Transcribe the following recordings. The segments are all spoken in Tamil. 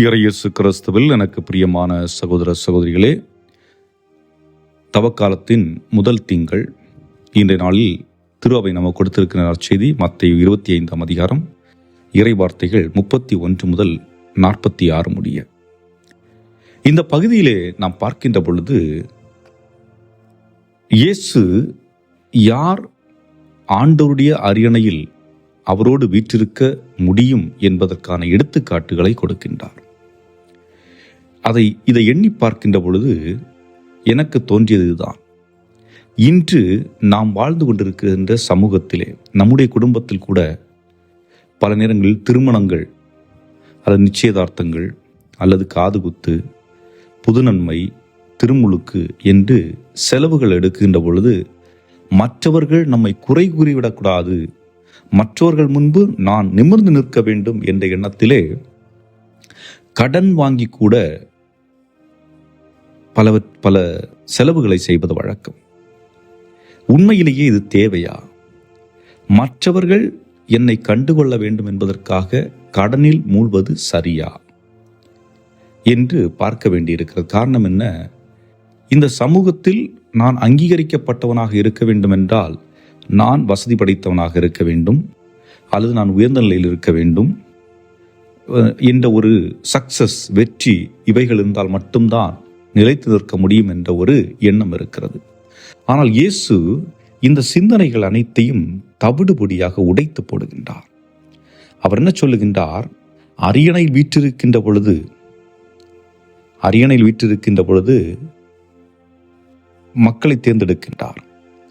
இயேசு கிறிஸ்துவில் எனக்கு பிரியமான சகோதர சகோதரிகளே, தவக்காலத்தின் முதல் திங்கள் இன்றைய நாளில் திரு அவை நமக்கு கொடுத்திருக்கிற நற்செய்தி மத்தேயு 25ஆம் அதிகாரம் இறை வார்த்தைகள் 31 முதல் 46 முடிய. இந்த பகுதியிலே நாம் பார்க்கின்ற பொழுது இயேசு யார் ஆண்டவருடைய அரியணையில் அவரோடு வீற்றிருக்க முடியும் என்பதற்கான எடுத்துக்காட்டுகளை கொடுக்கின்றார். இதை எண்ணி பார்க்கின்ற பொழுது எனக்கு தோன்றியதுதான், இன்று நாம் வாழ்ந்து கொண்டிருக்கின்ற சமூகத்திலே, நம்முடைய குடும்பத்தில் கூட பல நேரங்களில் திருமணங்கள் அல்லது நிச்சயதார்த்தங்கள் அல்லது காதுகுத்து, புதுநன்மை, திருமுழுக்கு என்று செலவுகள் எடுக்கின்ற பொழுது மற்றவர்கள் நம்மை குறை கூறிவிடக்கூடாது, மற்றவர்கள் முன்பு நான் நிமிர்ந்து நிற்க வேண்டும் என்ற எண்ணத்திலே கடன் வாங்கி கூட பல செலவுகளை செய்வது வழக்கம். உண்மையிலேயே இது தேவையா? மற்றவர்கள் என்னை கண்டுகொள்ள வேண்டும் என்பதற்காக கடனில் மூழ்வது சரியா என்று பார்க்க வேண்டியிருக்கிறது. காரணம் என்ன? இந்த சமூகத்தில் நான் அங்கீகரிக்கப்பட்டவனாக இருக்க வேண்டும் என்றால் நான் வசதி படைத்தவனாக இருக்க வேண்டும், அல்லது நான் உயர்ந்த நிலையில் இருக்க வேண்டும் என்ற ஒரு சக்சஸ், வெற்றி இவைகள் இருந்தால் மட்டும்தான் நிலைத்து நிற்க முடியும் என்ற ஒரு எண்ணம் இருக்கிறது. ஆனால் இயேசு இந்த சிந்தனைகள் அனைத்தையும் தவிடுபொடியாக உடைத்து போடுகின்றார். அவர் என்ன சொல்லுகின்றார்? அரியணையில் வீற்றிருக்கின்ற பொழுது மக்களை தேர்ந்தெடுக்கின்றார்.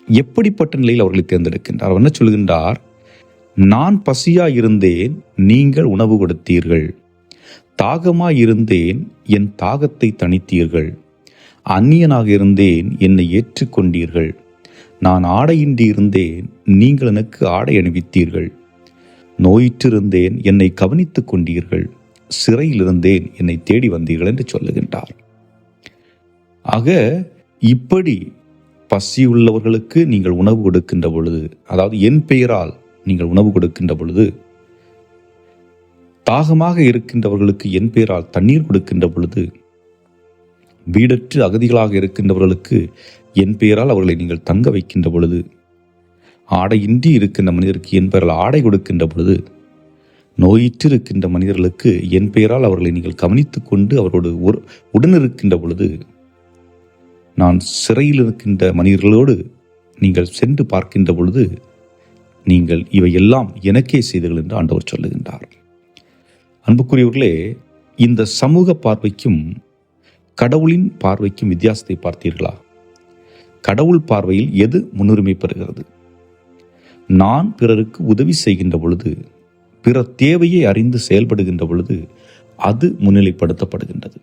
எப்படிப்பட்ட நிலையில் அவர்களை தேர்ந்தெடுக்கின்றார்? அவர் என்ன சொல்லுகின்றார்? நான் பசியாயிருந்தேன், நீங்கள் உணவு கொடுத்தீர்கள். தாகமாயிருந்தேன், என் தாகத்தை தணித்தீர்கள். அந்நியனாக இருந்தேன், என்னை ஏற்றுக்கொண்டீர்கள். நான் ஆடையின்றி இருந்தேன், நீங்கள் எனக்கு ஆடை அணிவித்தீர்கள். நோயிற்றிருந்தேன், என்னை கவனித்துக் கொண்டீர்கள். சிறையில் இருந்தேன், என்னை தேடி வந்தீர்கள் என்று சொல்லுகின்றார். ஆக இப்படி பசியுள்ளவர்களுக்கு நீங்கள் உணவு கொடுக்கின்ற பொழுது, அதாவது என் பெயரால் நீங்கள் உணவு கொடுக்கின்ற பொழுது, தாகமாக இருக்கின்றவர்களுக்கு என் பெயரால் தண்ணீர் கொடுக்கின்ற பொழுது, வீடற்று அகதிகளாக இருக்கின்றவர்களுக்கு என் பெயரால் அவர்களை நீங்கள் தங்க வைக்கின்ற பொழுது, ஆடையின்றி இருக்கின்ற மனிதருக்கு என் பெயரால் ஆடை கொடுக்கின்ற பொழுது, நோயிற்று இருக்கின்ற மனிதர்களுக்கு என் பெயரால் அவர்களை நீங்கள் கவனித்துக் கொண்டு அவரோடு உடனிருக்கின்ற பொழுது, நான் சிறையில் இருக்கின்ற மனிதர்களோடு நீங்கள் சென்று பார்க்கின்ற பொழுது, நீங்கள் இவையெல்லாம் எனக்கே செய்தீர்கள் என்று ஆண்டவர் சொல்லுகின்றார். அன்புக்குரியவர்களே, இந்த சமூக பார்வைக்கும் கடவுளின் பார்வைக்கும் வித்தியாசத்தை பார்த்தீர்களா? கடவுள் பார்வையில் எது முன்னுரிமை பெறுகிறது? நான் பிறருக்கு உதவி செய்கின்ற பொழுது, பிற தேவையை அறிந்து செயல்படுகின்ற பொழுது அது முன்னிலைப்படுத்தப்படுகின்றது.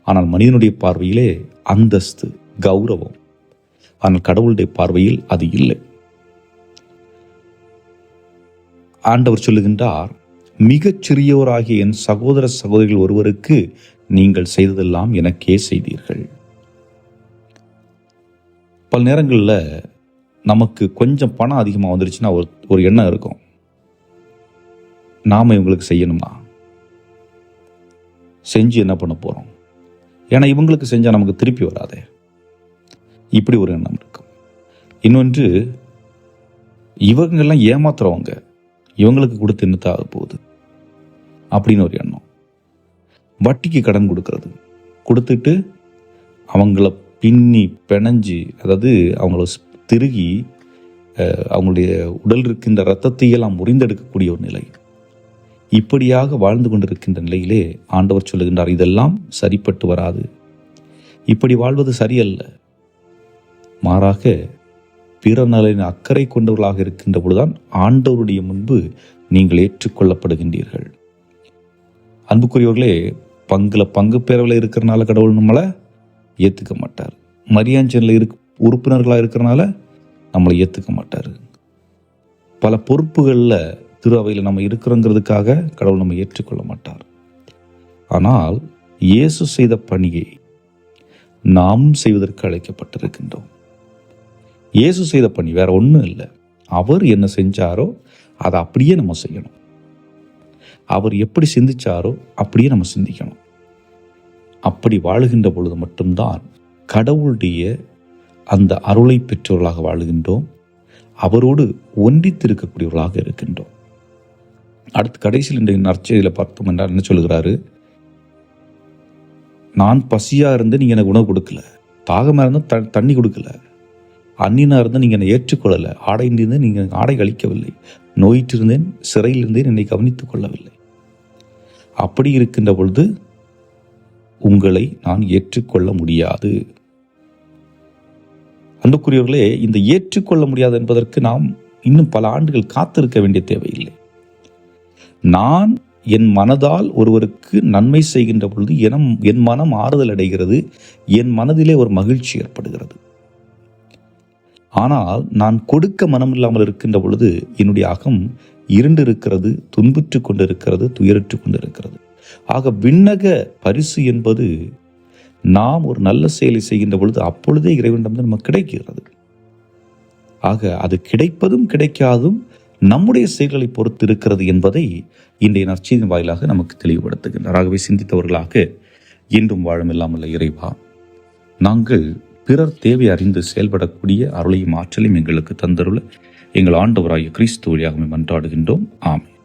ஆனால் மனிதனுடைய பார்வையிலே அந்தஸ்து, கௌரவம். ஆனால் கடவுளுடைய பார்வையில் அது இல்லை. ஆண்டவர் சொல்லுகின்றார், மிகச் சிறியோராகிய என் சகோதர சகோதரிகள் ஒருவருக்கு நீங்கள் செய்ததெல்லாம் எனக்கே செய்தீர்கள். பல நேரங்களில் நமக்கு கொஞ்சம் பணம் அதிகமாக வந்துருச்சுன்னா ஒரு எண்ணம் இருக்கும், நாம இவங்களுக்கு செய்யணுமா, செஞ்சு என்ன பண்ண போறோம், ஏன்னா இவங்களுக்கு செஞ்சா நமக்கு திருப்பி வராதே, இப்படி ஒரு எண்ணம் இருக்கும். இன்னொன்று, இவங்கெல்லாம் ஏமாத்துறவங்க, இவங்களுக்கு கொடுத்து என்னத்தாக போகுது அப்படின்னு ஒரு எண்ணம். வட்டிக்கு கடன் கொடுத்துட்டு அவங்கள பின்னி பிணைஞ்சு, அதாவது அவங்கள திருகி அவங்களுடைய உடல் இருக்கின்ற இரத்தத்தையெல்லாம் முறிந்தெடுக்கக்கூடிய ஒரு நிலை. இப்படியாக வாழ்ந்து கொண்டிருக்கின்ற நிலையிலே ஆண்டவர் சொல்லுகின்றார், இதெல்லாம் சரிப்பட்டு வராது, இப்படி வாழ்வது சரியல்ல. மாறாக பிற நலனின் அக்கறை கொண்டவர்களாக இருக்கின்ற பொழுதுதான் ஆண்டவருடைய முன்பு நீங்கள் ஏற்றுக்கொள்ளப்படுகின்றீர்கள். அன்புக்குரியவர்களே, பங்கு பேரவையில் இருக்கிறனால கடவுள் நம்மளை ஏற்றுக்க மாட்டார். மரியாஞ்சனில் உறுப்பினர்களாக இருக்கிறனால நம்மளை ஏற்றுக்க மாட்டார். பல பொறுப்புகளில் திரு அவையில் நம்ம இருக்கிறோங்கிறதுக்காக கடவுள் நம்ம ஏற்றுக்கொள்ள மாட்டார். ஆனால் இயேசு செய்த பணியை நாம் செய்வதற்கு அழைக்கப்பட்டிருக்கின்றோம். இயேசு செய்த பணி வேற ஒன்றும் இல்லை. அவர் என்ன செஞ்சாரோ அதை அப்படியே நம்ம செய்யணும். அவர் எப்படி சிந்திச்சாரோ அப்படியே நம்ம சிந்திக்கணும். அப்படி வாழுகின்ற பொழுது மட்டும்தான் கடவுளுடைய அந்த அருளை பெற்றவர்களாக வாழுகின்றோம், அவரோடு ஒன்றித்திருக்கக்கூடியவர்களாக இருக்கின்றோம். அடுத்து கடைசியில் இன்றைய நற்செய்தியில் பார்த்தோம் என்றால் என்ன சொல்கிறாரு? நான் பசியாக இருந்து நீங்கள் எனக்கு உணவு கொடுக்கல, தாகமாக இருந்தால் தண்ணி கொடுக்கல, அந்நியனாக இருந்தால் நீங்கள் என்னை ஏற்றுக்கொள்ளலை, ஆடையிலிருந்து நீங்கள் ஆடை அளிக்கவில்லை, நோயிற்றிருந்தேன், சிறையில் இருந்தேன், என்னை கவனித்துக் கொள்ளவில்லை. அப்படி இருக்கின்ற பொழுது உங்களை நான் ஏற்றுக்கொள்ள முடியாது. அன்புக்குரியவர்களே, இந்த ஏற்றுக்கொள்ள முடியாது என்பதற்கு நாம் இன்னும் பல ஆண்டுகள் காத்திருக்க வேண்டிய தேவையில்லை. நான் என் மனதால் ஒருவருக்கு நன்மை செய்கின்ற பொழுது என் மனம் ஆறுதல் அடைகிறது, என் மனதிலே ஒரு மகிழ்ச்சி ஏற்படுகிறது. ஆனால் நான் கொடுக்க மனம் இல்லாமல் இருக்கின்ற பொழுது என்னுடைய அகம் இருண்டு இருக்கிறது, துன்புற்று கொண்டிருக்கிறது, துயருற்று கொண்டிருக்கிறது. ஆக விண்ணக பரிசு என்பது நாம் ஒரு நல்ல செயலை செய்கின்ற பொழுது அப்பொழுதே இறைவனிடம் நமக்கு கிடைக்கிறது. ஆக அது கிடைப்பதும் கிடைக்காதும் நம்முடைய செயல்களை பொறுத்து இருக்கிறது என்பதை இன்றைய நற்செய்தியின் வாயிலாக நமக்கு தெளிவுபடுத்துகின்றார். ஆகவே சிந்தித்தவர்களாக என்றும் வாழும் இல்லாமல் இறைவா, நாங்கள் பிறர் தேவை அறிந்து செயல்படக்கூடிய அருளையும் ஆற்றலையும் எங்களுக்கு தந்தருள எங்கள் ஆண்டவராகிய கிறிஸ்து வழியாக மன்றாடுகின்றோம். ஆமென்.